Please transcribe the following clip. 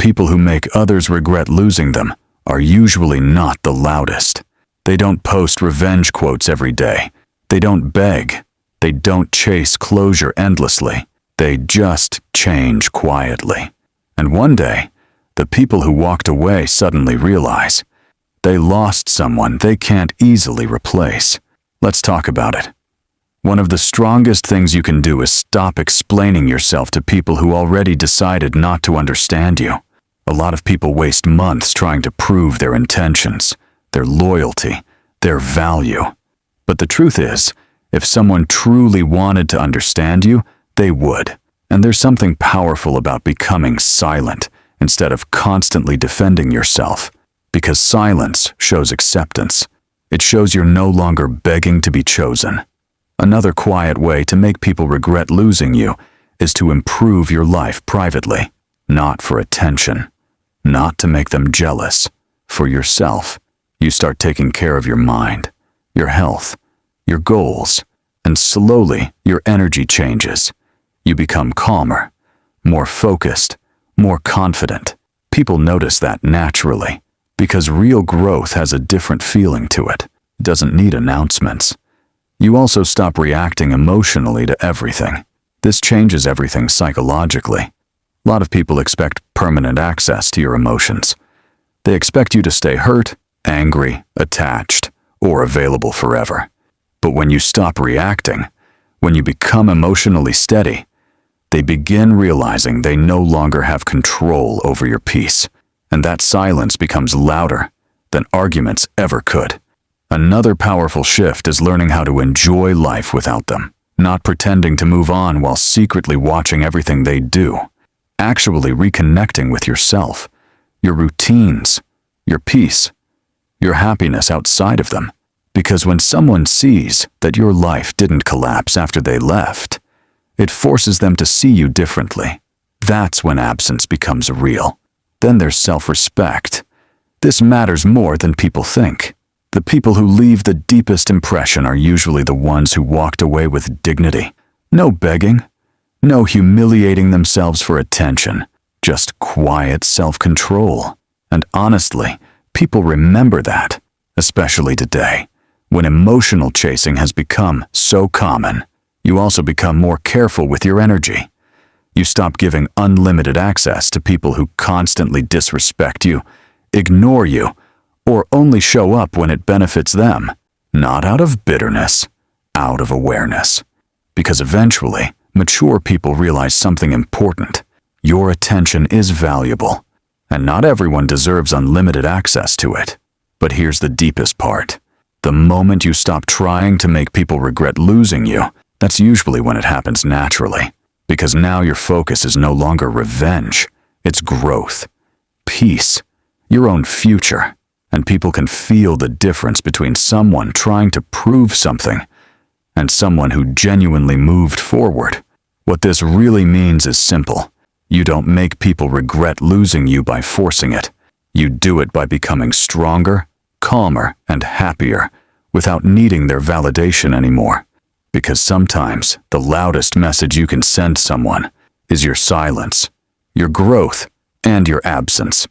people who make others regret losing them are usually not the loudest. They don't post revenge quotes every day. They don't beg. They don't chase closure endlessly. They just change quietly. And one day, the people who walked away suddenly realize they lost someone they can't easily replace. Let's talk about it. One of the strongest things you can do is stop explaining yourself to people who already decided not to understand you. A lot of people waste months trying to prove their intentions, their loyalty, their value. But the truth is, if someone truly wanted to understand you, they would. And there's something powerful about becoming silent instead of constantly defending yourself, because silence shows acceptance. It shows you're no longer begging to be chosen. Another quiet way to make people regret losing you is to improve your life privately, not for attention, not to make them jealous. For yourself, you start taking care of your mind, your health, your goals, and slowly your energy changes. You become calmer, more focused, more confident. People notice that naturally, because real growth has a different feeling to it. It doesn't need announcements. You also stop reacting emotionally to everything. This changes everything psychologically. A lot of people expect permanent access to your emotions. They expect you to stay hurt, angry, attached, or available forever. But when you stop reacting, when you become emotionally steady, they begin realizing they no longer have control over your peace, and that silence becomes louder than arguments ever could. Another powerful shift is learning how to enjoy life without them, not pretending to move on while secretly watching everything they do, actually reconnecting with yourself, your routines, your peace, your happiness outside of them. Because when someone sees that your life didn't collapse after they left, it forces them to see you differently. That's when absence becomes real. Then there's self-respect. This matters more than people think. The people who leave the deepest impression are usually the ones who walked away with dignity. No begging, no humiliating themselves for attention, just quiet self-control. And honestly, people remember that, especially today, when emotional chasing has become so common. You also become more careful with your energy. You stop giving unlimited access to people who constantly disrespect you, ignore you, or only show up when it benefits them, not out of bitterness, out of awareness. Because eventually, mature people realize something important. Your attention is valuable, and not everyone deserves unlimited access to it. But here's the deepest part. The moment you stop trying to make people regret losing you, that's usually when it happens naturally. Because now your focus is no longer revenge, it's growth, peace, your own future. And people can feel the difference between someone trying to prove something and someone who genuinely moved forward. What this really means is simple. You don't make people regret losing you by forcing it. You do it by becoming stronger, calmer, and happier without needing their validation anymore. Because sometimes the loudest message you can send someone is your silence, your growth, and your absence.